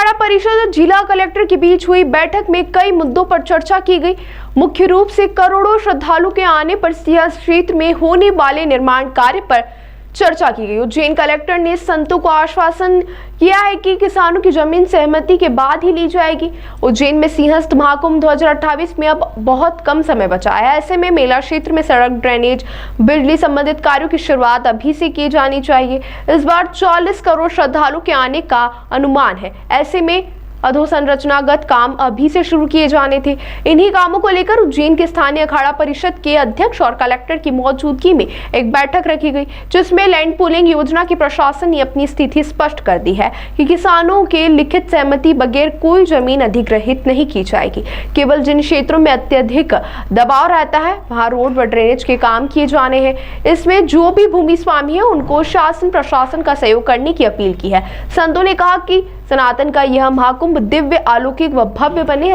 अखाड़ा परिषद और जिला कलेक्टर के बीच हुई बैठक में कई मुद्दों पर चर्चा की गई। मुख्य रूप से करोड़ों श्रद्धालु के आने पर सिंहस्थ क्षेत्र में होने वाले निर्माण कार्य पर चर्चा की गई। उज्जैन कलेक्टर ने संतों को आश्वासन किया है कि किसानों की जमीन सहमति के बाद ही ली जाएगी। उज्जैन में सिंहस्थ महाकुंभ 2028 में अब बहुत कम समय बचा है। ऐसे में मेला क्षेत्र में सड़क, ड्रेनेज, बिजली संबंधित कार्यों की शुरुआत अभी से की जानी चाहिए। इस बार 40 करोड़ श्रद्धालु के आने का अनुमान है। ऐसे में अधोसंरचनागत काम अभी से शुरू किए जाने थे। इन्हीं कामों को लेकर उज्जैन के स्थानीय अखाड़ा परिषद के अध्यक्ष और कलेक्टर की मौजूदगी में एक बैठक रखी गई, जिसमें लैंड पूलिंग योजना की प्रशासन ने अपनी स्थिति स्पष्ट कर दी है कि किसानों के लिखित सहमति बगैर कोई जमीन अधिग्रहित नहीं की जाएगी। केवल जिन क्षेत्रों में अत्यधिक दबाव रहता है वहां रोड व ड्रेनेज के काम किए जाने हैं। इसमें जो भी भूमि स्वामी है उनको शासन प्रशासन का सहयोग करने की अपील की है। संतों ने कहा कि सनातन का यह महाकुंभ दिव्य, अलौकिक व भव्य बने,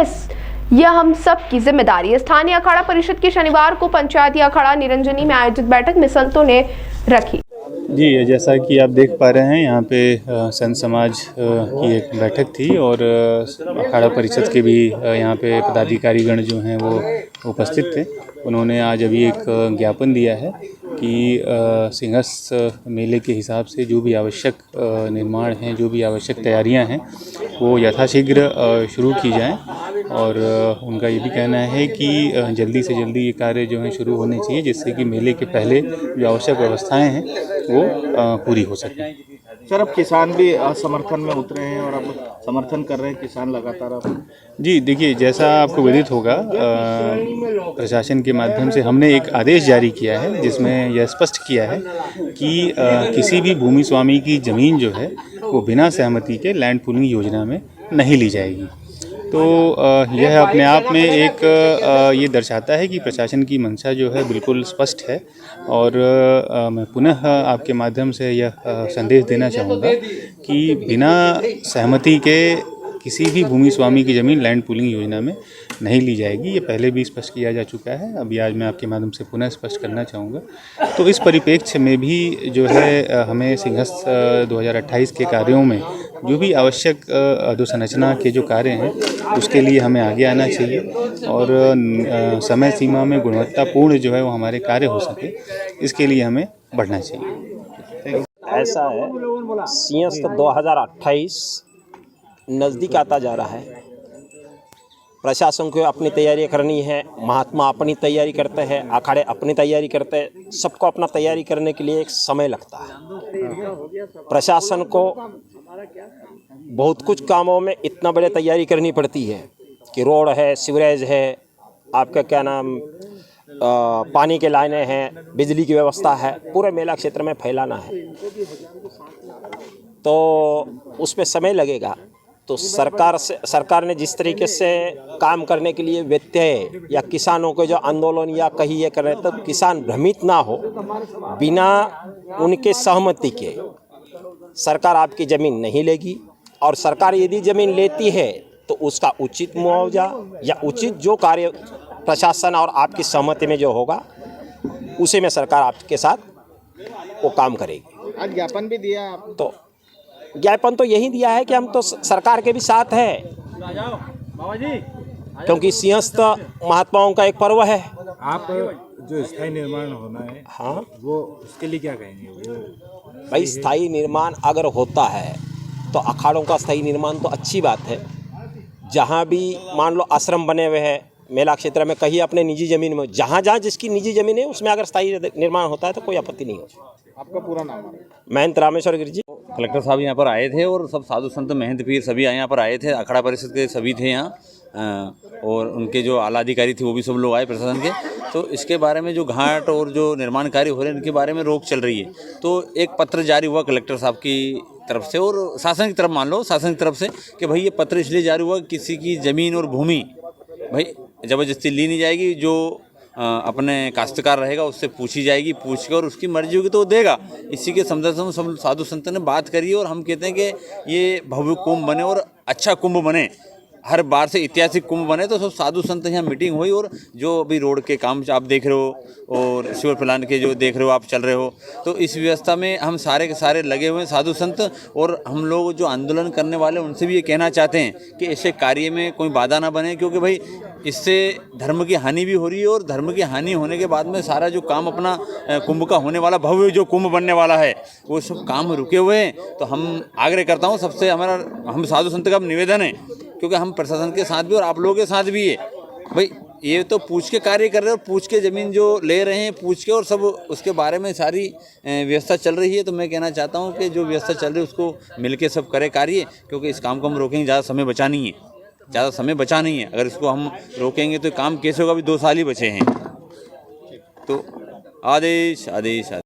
यह हम सब की जिम्मेदारी है। स्थानीय अखाड़ा परिषद की शनिवार को पंचायती अखाड़ा निरंजनी में आयोजित बैठक में संतों ने रखी। जी, जैसा कि आप देख पा रहे हैं यहाँ पे संत समाज की एक बैठक थी और अखाड़ा परिषद के भी यहाँ पे पदाधिकारीगण जो हैं वो उपस्थित थे। उन्होंने आज अभी एक ज्ञापन दिया है कि सिंहस्थ मेले के हिसाब से जो भी आवश्यक निर्माण हैं, जो भी आवश्यक तैयारियां हैं वो यथाशीघ्र शुरू की जाएं और उनका ये भी कहना है कि जल्दी से जल्दी ये कार्य जो हैं शुरू होने चाहिए, जिससे कि मेले के पहले जो आवश्यक व्यवस्थाएं हैं वो पूरी हो सकें। सर, अब किसान भी समर्थन में उतरे हैं और अब समर्थन कर रहे हैं किसान लगातार। अब जी देखिए, जैसा आपको विदित होगा, प्रशासन के माध्यम से हमने एक आदेश जारी किया है जिसमें यह स्पष्ट किया है कि किसी भी भूमि स्वामी की ज़मीन जो है वो बिना सहमति के लैंड पूलिंग योजना में नहीं ली जाएगी। तो यह अपने आप में एक ये दर्शाता है कि प्रशासन की मंशा जो है बिल्कुल स्पष्ट है और मैं पुनः आपके माध्यम से यह संदेश देना चाहूँगा कि बिना सहमति के किसी भी भूमि स्वामी की ज़मीन लैंड पूलिंग योजना में नहीं ली जाएगी। ये पहले भी स्पष्ट किया जा चुका है, अभी आज मैं आपके माध्यम से पुनः स्पष्ट करना चाहूँगा। तो इस परिप्रेक्ष्य में भी जो है हमें सिंहस्थ 2028 के कार्यों में जो भी आवश्यक अधोसंरचना के जो कार्य हैं उसके लिए हमें आगे आना चाहिए और समय सीमा में गुणवत्तापूर्ण जो है वो हमारे कार्य हो सके, इसके लिए हमें बढ़ना चाहिए। ऐसा है, सिंहस्थ 2028 नज़दीक आता जा रहा है। प्रशासन को अपनी तैयारी करनी है, महात्मा अपनी तैयारी करते हैं, अखाड़े अपनी तैयारी करते हैं। सबको अपना तैयारी करने के लिए एक समय लगता है। प्रशासन को बहुत कुछ कामों में इतना बड़े तैयारी करनी पड़ती है कि रोड है, सीवरेज है, आपका क्या नाम पानी के लाइनें हैं, बिजली की व्यवस्था है, पूरे मेला क्षेत्र में फैलाना है, तो उसमें समय लगेगा। तो सरकार ने जिस तरीके से काम करने के लिए व्यत्यय या किसानों के जो आंदोलन या कहीं ये कर रहे, तो किसान भ्रमित ना हो, बिना उनके सहमति के सरकार आपकी ज़मीन नहीं लेगी। और सरकार यदि ज़मीन लेती है तो उसका उचित मुआवजा या उचित जो कार्य प्रशासन और आपकी सहमति में जो होगा उसी में सरकार आपके साथ वो काम करेगी। आज ज्ञापन भी दिया आप? तो ज्ञापन तो यही दिया है कि हम तो सरकार के भी साथ हैं, क्योंकि सिंहस्थ महात्माओं का एक पर्व है। आप जो स्थायी निर्माण होना है, हाँ, वो उसके लिए क्या कहेंगे? वो भाई, स्थायी निर्माण अगर होता है तो अखाड़ों का स्थायी निर्माण तो अच्छी बात है। जहाँ भी मान लो आश्रम बने हुए हैं मेला क्षेत्र में, कहीं अपने निजी ज़मीन में, जहाँ जिसकी निजी ज़मीन है उसमें अगर स्थायी निर्माण होता है तो कोई आपत्ति नहीं होती। आपका पूरा नाम है? महंत रामेश्वर गिर जी। कलेक्टर साहब यहाँ पर आए थे और सब साधु संत महंत पीर सभी यहाँ पर आए थे, अखाड़ा परिषद के सभी थे यहाँ और उनके जो आला अधिकारी थे वो भी सब लोग आए प्रशासन के। तो इसके बारे में जो घाट और जो निर्माण कार्य हो रहे हैं इनके बारे में रोक चल रही है। तो एक पत्र जारी हुआ कलेक्टर साहब की तरफ से और शासन की तरफ, मान लो शासन की तरफ से, कि भाई ये पत्र इसलिए जारी हुआ किसी की ज़मीन और भूमि भाई ज़बरदस्ती ली नहीं जाएगी। जो अपने काश्तकार रहेगा उससे पूछी जाएगी, पूछ कर उसकी मर्जी होगी तो वो देगा। इसी के समझ में सब साधु संतों ने बात करी और हम कहते हैं कि ये भव्य कुंभ बने और अच्छा कुंभ बने। हर बार से ऐतिहासिक कुंभ बने तो सब साधु संत यहाँ मीटिंग हुई और जो अभी रोड के काम आप देख रहे हो और सीवर प्लांट के जो देख रहे हो आप चल रहे हो, तो इस व्यवस्था में हम सारे के सारे लगे हुए हैं साधु संत। और हम लोग जो आंदोलन करने वाले उनसे भी ये कहना चाहते हैं कि ऐसे कार्य में कोई बाधा ना बने, क्योंकि भाई इससे धर्म की हानि भी हो रही है और धर्म की हानि होने के बाद में सारा जो काम अपना कुंभ का होने वाला भव्य जो कुंभ बनने वाला है वो सब काम रुके हुए हैं। तो हम आग्रह करता हूँ सबसे, हम साधु संत का निवेदन है, क्योंकि हम प्रशासन के साथ भी और आप लोगों के साथ भी है भाई, ये तो पूछ के कार्य कर रहे हैं और पूछ के ज़मीन जो ले रहे हैं पूछ के, और सब उसके बारे में सारी व्यवस्था चल रही है। तो मैं कहना चाहता हूँ कि जो व्यवस्था चल रही है उसको मिलके सब करे कार्य, क्योंकि इस काम को हम रोकेंगे ज़्यादा समय बचा नहीं है, अगर इसको हम रोकेंगे तो काम कैसे होगा, अभी 2 साल ही बचे हैं। तो आदेश।